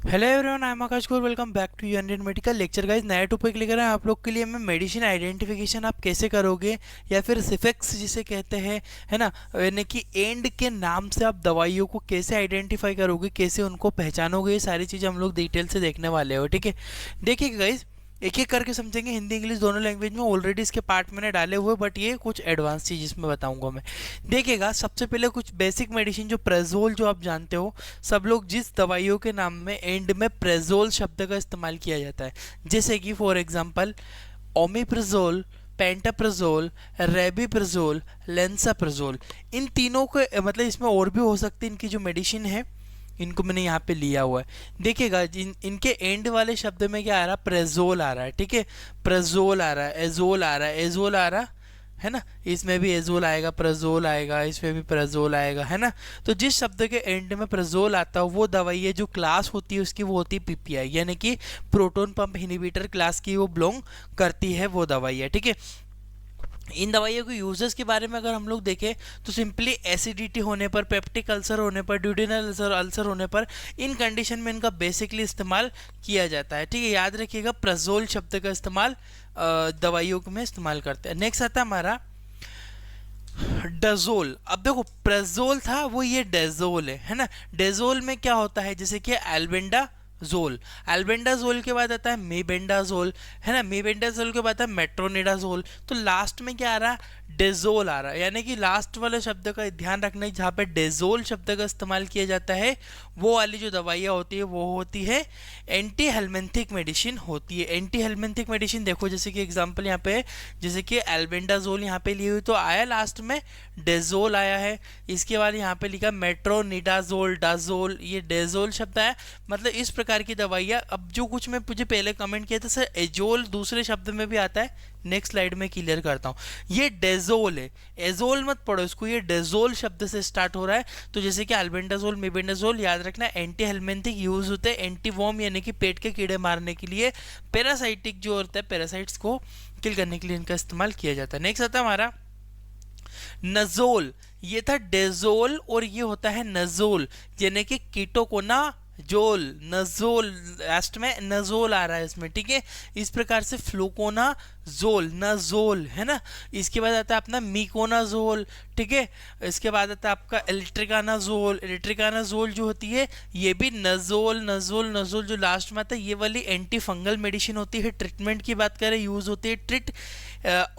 Hello everyone, I am Akash Kaur. Welcome back to union medical lecture. Guys, नया topic लेकर आए हैं आप लोग के लिए। मैं मेडिसिन आइडेंटिफिकेशन आप कैसे करोगे, या फिर सिफिक्स जिसे कहते हैं, है ना, यानी कि एंड के नाम से आप दवाइयों को कैसे आइडेंटिफाई करोगे, कैसे उनको पहचानोगे, ये सारी चीज़ें हम लोग डिटेल से देखने वाले हो। ठीक है, देखिए गाइस, एक एक करके समझेंगे। हिंदी इंग्लिश दोनों लैंग्वेज में ऑलरेडी इसके पार्ट मैंने डाले हुए, बट ये कुछ एडवांस चीज़ इसमें बताऊंगा मैं। देखिएगा, सबसे पहले कुछ बेसिक मेडिसिन, जो प्रेजोल जो आप जानते हो, सब लोग जिस दवाइयों के नाम में एंड में प्रेजोल शब्द का इस्तेमाल किया जाता है, जैसे कि फॉर एग्जांपल ओमिप्रेजोल, पेंटाप्रेजोल, रेबिप्रेजोल, लेंसाप्रेजोल, इन तीनों को मतलब इसमें और भी हो सकती है। इनकी जो मेडिसिन है, इनको मैंने यहाँ पे लिया हुआ है। देखिएगा, इनके एंड वाले शब्द में क्या आ रहा है, प्रेजोल आ रहा है। ठीक है, प्रेजोल आ रहा है, एजोल आ रहा है, एजोल आ रहा है ना, इसमें भी एजोल आएगा, प्रेजोल आएगा, इसमें भी प्रेजोल आएगा, है ना। तो जिस शब्द के एंड में प्रेजोल आता है, वो दवाई है, जो क्लास होती है उसकी, वो होती है पीपीआई, यानी कि प्रोटोन पंप इनहिबिटर क्लास की वो बिलोंग करती है, वो दवाई है। ठीक है, इन दवाइयों के यूजेस के बारे में अगर हम लोग देखें तो सिंपली एसिडिटी होने पर, पेप्टिक अल्सर होने पर, ड्यूडेनल अल्सर होने पर, इन कंडीशन में इनका बेसिकली इस्तेमाल किया जाता है। ठीक है, याद रखिएगा, प्रेजोल शब्द का इस्तेमाल दवाइयों में इस्तेमाल करते हैं। नेक्स्ट आता है हमारा डजोल। अब देखो, प्रेजोल था वो, ये डेजोल है ना। डेजोल में क्या होता है, जैसे कि एल्बेंडाजोल, एल्बेंडाजोल के बाद आता है मेबेंडाजोल, है ना, मेबेंडाजोल के बाद आता है मेट्रोनिडाजोल। तो लास्ट में क्या आ रहा है, डेजोल आ रहा है, यानी कि लास्ट वाले शब्द का ध्यान रखना है, जहाँ पे डेजोल शब्द का इस्तेमाल किया जाता है, वो वाली जो दवाइयाँ होती है वो होती है एंटी हेलमेंथिक मेडिसिन होती है। एंटी हेलमेंथिक मेडिसिन देखो, जैसे कि एग्जांपल यहाँ पे, जैसे कि एल्बेंडाजोल यहाँ पे ली हुई, तो आया लास्ट में डेजोल आया है। इसके बाद यहाँ पे लिखा मेट्रोनिडाजोल, डाजोल, ये डेजोल शब्द है। मतलब इस प्रकार की दवाइयाँ। अब जो कुछ मैं मुझे पहले कमेंट किया था सर, एजोल दूसरे शब्द में भी आता है, नेक्स्ट स्लाइड में क्लियर करता हूँ। ये डेजोल है, एजोल मत पढ़ो इसको, ये डेजोल शब्द से स्टार्ट हो रहा है। तो जैसे कि अल्बेंडाजोल, मेबेंडाजोल, याद रखना एंटी हेलमेंथिक यूज होते हैं एंटी वॉर्म, यानी कि पेट के कीड़े मारने के लिए, पैरासाइटिक जो होता है, पैरासाइट्स को किल करने के लिए इनका इस्तेमाल किया जाता है। नेक्स्ट आता है हमारा नजोल। ये था डेजोल और ये होता है नजोल, यानी कि कीटोकोना जोल, नजोल, लास्ट में नजोल आ रहा है इसमें। ठीक है, इस प्रकार से फ्लूकोना जोल, नजोल, है ना। इसके बाद आता है अपना मीकोनाजोल। ठीक है, इसके बाद आता है आपका इलेक्ट्रिकानाजोल। इलेक्ट्रिकानाजोल जो होती है, ये भी नजोल, नजोल, नजोल जो लास्ट में आता है, ये वाली एंटी फंगल मेडिसिन होती है। ट्रीटमेंट की बात करें, यूज होती है ट्रीट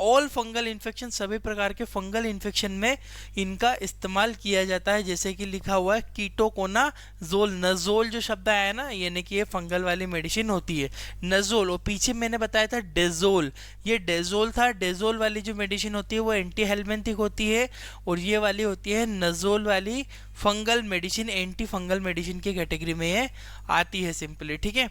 ऑल फंगल इन्फेक्शन, सभी प्रकार के फंगल इन्फेक्शन में इनका इस्तेमाल किया जाता है। जैसे कि लिखा हुआ है कीटोकोनाजोल, नजोल जो शब्द आया है ना, यानी कि ये फंगल वाली मेडिसिन होती है नजोल। और पीछे मैंने बताया था डेजोल, ये डेजोल था। डेजोल वाली जो मेडिसिन होती है वो एंटी हेलमेंथिक होती है, और ये वाली होती है नजोल वाली fungal medicine, anti fungal medicine की कैटेगरी में ये आती है सिंपली। ठीक है,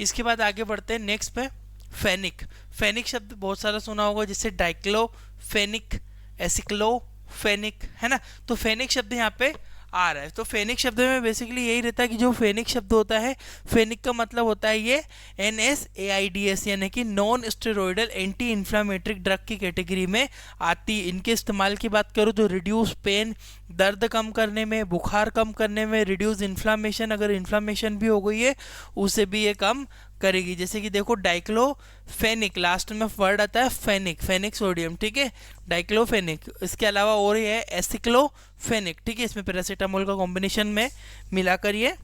इसके बाद आगे बढ़ते हैं नेक्स्ट पे। फेनिक, फेनिक शब्द बहुत सारा सुना होगा, जिससे डाइक्लोफेनिक, एसिक्लोफेनिक, है ना। तो फेनिक शब्द यहाँ पे आ रहा है। तो फेनिक शब्द में बेसिकली यही रहता है कि जो फेनिक शब्द होता है, फेनिक का मतलब होता है ये NSAIDs, यानी कि non steroidal anti inflammatory drug की कैटेगरी में आती। इनके इस्तेमाल की बात करूँ तो रिड्यूस पेन, दर्द कम करने में, बुखार कम करने में, रिड्यूस इन्फ्लामेशन, अगर इन्फ्लामेशन भी हो गई है उसे भी ये कम करेगी। जैसे कि देखो, डाइक्लोफेनिक, लास्ट में वर्ड आता है फेनिक, फेनिक सोडियम। ठीक है, डाइक्लोफेनिक। इसके अलावा और ये है एसिक्लोफेनिक। ठीक है, इसमें पैरासीटामोल का कॉम्बिनेशन में मिलाकर ये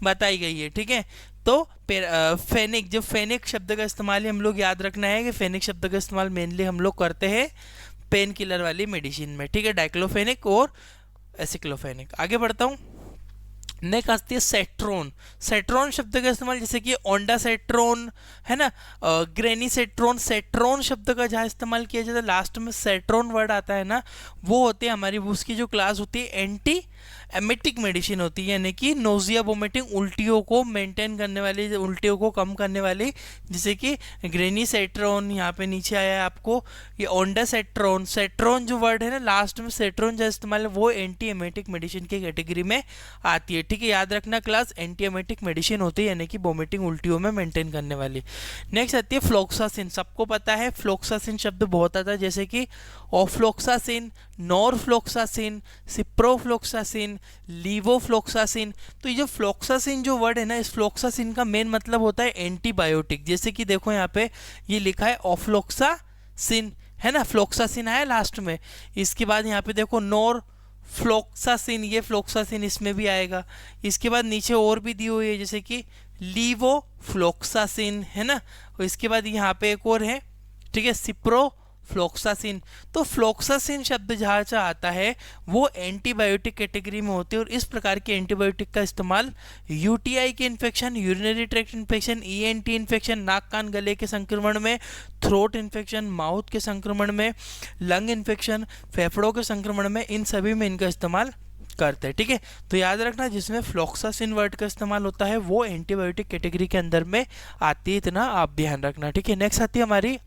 बताई गई है। ठीक है, तो फेनिक, जो फेनिक शब्द का इस्तेमाल हम लोग याद रखना है कि फेनिक शब्द का इस्तेमाल मेनली हम लोग करते हैं पेन किलर वाली मेडिसिन में। ठीक है, डाइक्लोफेनिक और एसिक्लोफेनिक। आगे बढ़ता हूँ। नेक्स्ट आती है सेट्रोन। सेट्रोन शब्द का इस्तेमाल, जैसे कि ओंडा सेट्रोन, है ना, ग्रेनी सेट्रोन। सेट्रोन शब्द का जहाँ इस्तेमाल किया जाता है, लास्ट में सेट्रोन वर्ड आता है ना, वो होती है हमारी, उसकी जो क्लास होती है एंटी एमेटिक मेडिसिन होती है, यानी कि नोजिया वोमिटिंग, उल्टियों को मेंटेन करने वाली, उल्टियों को कम करने वाली। जैसे कि ग्रेनी सेट्रोन, यहाँ पे नीचे आया है आपको ये ओंडा सेट्रोन। सेट्रोन जो वर्ड है ना, लास्ट में सेट्रोन जो इस्तेमाल है, वो एंटी एमेटिक मेडिसिन की कैटेगरी में आती है। ठीक है, याद रखना क्लास, एंटीएमेटिक मेडिसिन होती है, यानी कि वोमिटिंग उल्टियों में मेंटेन करने वाली। नेक्स्ट आती है फ्लोक्सासिन। सबको पता है फ्लोक्सासिन शब्द बहुत आता है, जैसे कि ऑफ्लोक्सासिन, नॉरफ्लोक्सासिन, सिप्रोफ्लोक्सासिन, लीवोफ्लोक्सासिन। तो ये जो फ्लोक्सासिन जो वर्ड है ना, इस फ्लोक्सासिन का मेन मतलब होता है एंटीबायोटिक। जैसे कि देखो यहाँ पे ये लिखा है ऑफ्लोक्सासिन, है ना, फ्लोक्सासिन आया लास्ट में। इसके बाद यहाँ पे देखो नॉर फ्लोक्सासिन, ये फ्लोक्सासिन इसमें भी आएगा। इसके बाद नीचे और भी दी हुई है, जैसे कि लीवोफ्लोक्सासिन, है ना। और इसके बाद यहाँ पे एक और है, ठीक है, सिप्रोफ्लोक्सासिन। तो फ्लोक्सासिन शब्द जहाँ से आता है वो एंटीबायोटिक कैटेगरी में होते हैं, और इस प्रकार के एंटीबायोटिक का इस्तेमाल यूटीआई के infection, urinary tract infection, ENT infection, नाक कान गले के संक्रमण में, थ्रोट इन्फेक्शन, माउथ के संक्रमण में, लंग इन्फेक्शन, फेफड़ों के संक्रमण में, इन सभी में इनका इस्तेमाल करते हैं। ठीक है, तो याद रखना जिसमें फ्लोक्सासिन वर्ड का इस्तेमाल होता है वो एंटीबायोटिक कैटेगरी के अंदर में आती है, इतना आप ध्यान रखना। ठीक है, नेक्स्ट आती है हमारी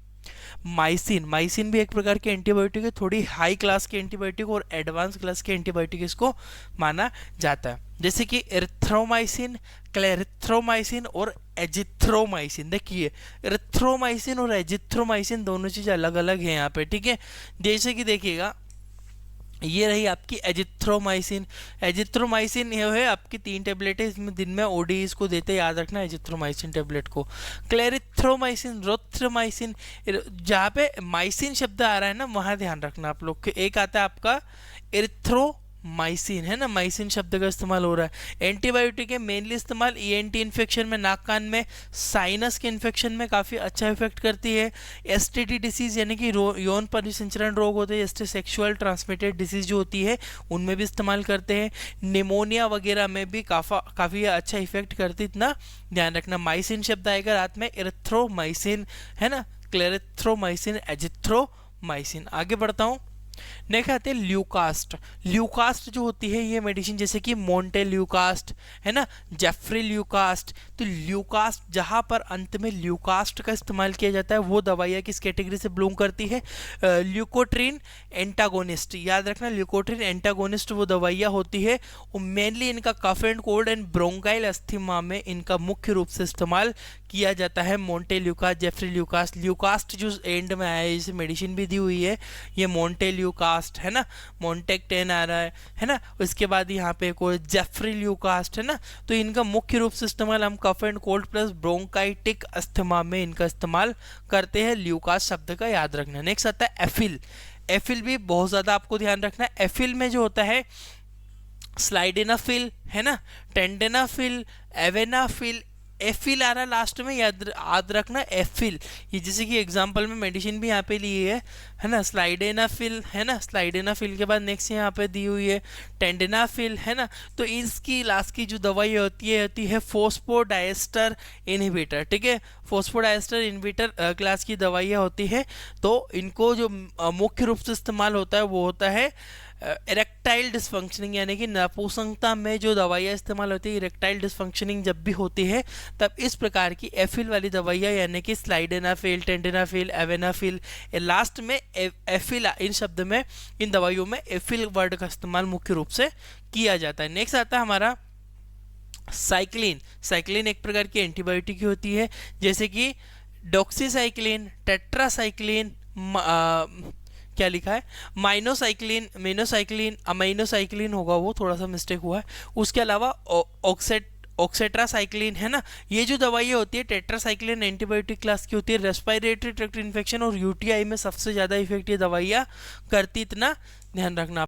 माइसिन। माइसिन भी एक प्रकार की एंटीबायोटिक है, थोड़ी हाई क्लास की एंटीबायोटिक और एडवांस क्लास की एंटीबायोटिक इसको माना जाता है, जैसे कि एरिथ्रोमाइसिन, क्लेरिथ्रोमाइसिन और एजिथ्रोमाइसिन। देखिए एरिथ्रोमाइसिन और एजिथ्रोमाइसिन दोनों चीज़ अलग अलग है यहाँ पे। ठीक है, जैसे कि देखिएगा ये रही आपकी एजिथ्रोमाइसिन। एजिथ्रोमाइसिन ये है आपकी 3 टेबलेट है, इसमें दिन में ओडी इसको देते, याद रखना एजिथ्रोमाइसिन टेबलेट को। क्लेरिथ्रोमाइसिन, रोथ्रोमाइसिन, जहाँ पे माइसिन शब्द आ रहा है ना वहाँ ध्यान रखना आप लोग। एक आता है आपका एरिथ्रोमाइसिन, है ना, माइसिन शब्द का इस्तेमाल हो रहा है। एंटीबायोटिक है मेनली इस्तेमाल ईएनटी इन्फेक्शन में, नाक कान में, साइनस के इन्फेक्शन में काफ़ी अच्छा इफेक्ट करती है। एसटीडी डिसीज यानी कि यौन परिसंचरण रोग होते हैं, जैसे सेक्सुअल ट्रांसमिटेड डिसीज जो होती है उनमें भी इस्तेमाल करते हैं। निमोनिया वगैरह में भी काफ़ी अच्छा इफेक्ट करती है, इतना ध्यान रखना। माइसिन शब्द आएगा रात में, एरिथ्रोमाइसिन, है ना, क्लेरिथ्रोमाइसिन, एजिथ्रोमाइसिन। आगे बढ़ता हूँ, नेक्स्ट आते हैं ल्यूकास्ट। ल्यूकास्ट जो होती है ये मेडिसिन, जैसे कि मोंटेल्यूकास्ट, है ना, जेफ्री ल्यूकास्ट। तो ल्यूकास्ट जहाँ पर अंत में ल्यूकास्ट का इस्तेमाल किया जाता है वो दवाइयाँ किस कैटेगरी से बिलोंग करती है? ल्यूकोट्रिन एंटागोनिस्ट। याद रखना ल्यूकोट्रिन एंटागोनिस्ट वो दवाइयाँ होती है, और मेनली इनका cough and cold and bronchial asthma में इनका मुख्य रूप से इस्तेमाल किया जाता है। मोंटेल्यूकास्ट, जेफ्री ल्यूकास्ट, ल्यूकास्ट जो एंड में आया है, इसे मेडिसिन भी दी हुई है, ये मोंटेल्यूकास्ट, है ना, मोंटेक्टेन आ रहा है ना। उसके बाद यहाँ पे एक और जेफ्री ल्यूकास्ट, है ना। तो इनका मुख्य रूप से इस्तेमाल हम cough and cold plus bronchitic asthma में इनका इस्तेमाल करते हैं। ल्यूकास्ट शब्द का याद रखना। नेक्स्ट आता है एफिल। एफिल भी बहुत ज़्यादा आपको ध्यान रखना है। एफिल में जो होता है स्लाइडेनाफिल, है ना, टेंडेनाफिल, एवेनाफिल, एफिल आ रहा लास्ट में, याद रखना एफिल। ये जैसे कि एग्जांपल में मेडिसिन भी यहाँ पे ली है ना, स्लाइडेनाफिल, है ना, स्लाइडेनाफिल के बाद नेक्स्ट यहाँ पे दी हुई है टेंडेनाफिल, है ना। तो इसकी लास्ट की जो दवाई होती है फोस्फोडाइएस्टर इनहिबिटर। ठीक है, फोस्फोडाइएस्टर इनहिबिटर क्लास की दवाइयाँ होती है। तो इनको जो मुख्य रूप से इस्तेमाल होता है वो होता है इरेक्टाइल डिसफंक्शनिंग, यानी कि नपुंसकता में जो दवाइयाँ इस्तेमाल होती है, इरेक्टाइल डिसफंक्शनिंग जब भी होती है तब इस प्रकार की एफिल वाली दवाइयाँ, यानी कि स्लाइडेनाफिल, टेंडेनाफिल, एवेनाफिल, लास्ट में एफिल, इन शब्द में, इन दवाइयों में एफिल वर्ड का इस्तेमाल मुख्य रूप से किया जाता है। नेक्स्ट आता है हमारा साइक्लिन। साइक्लिन एक प्रकार की एंटीबायोटिक होती है, जैसे कि डॉक्सीसाइक्लिन, टेट्रासाइक्लिन, क्या लिखा है, माइनोसाइक्लिन, मेनोसाइक्लिन, अमाइनोसाइक्लिन होगा, वो थोड़ा सा मिस्टेक हुआ है। उसके अलावा ऑक्सेट्रासाइक्लिन, है ना। ये जो दवाइयाँ होती है टेट्रासाइक्लिन एंटीबायोटिक क्लास की होती है, रेस्पिरेटरी ट्रैक्ट इन्फेक्शन और यूटीआई में सबसे ज़्यादा इफेक्ट ये दवाइयाँ करती, इतना ध्यान रखना।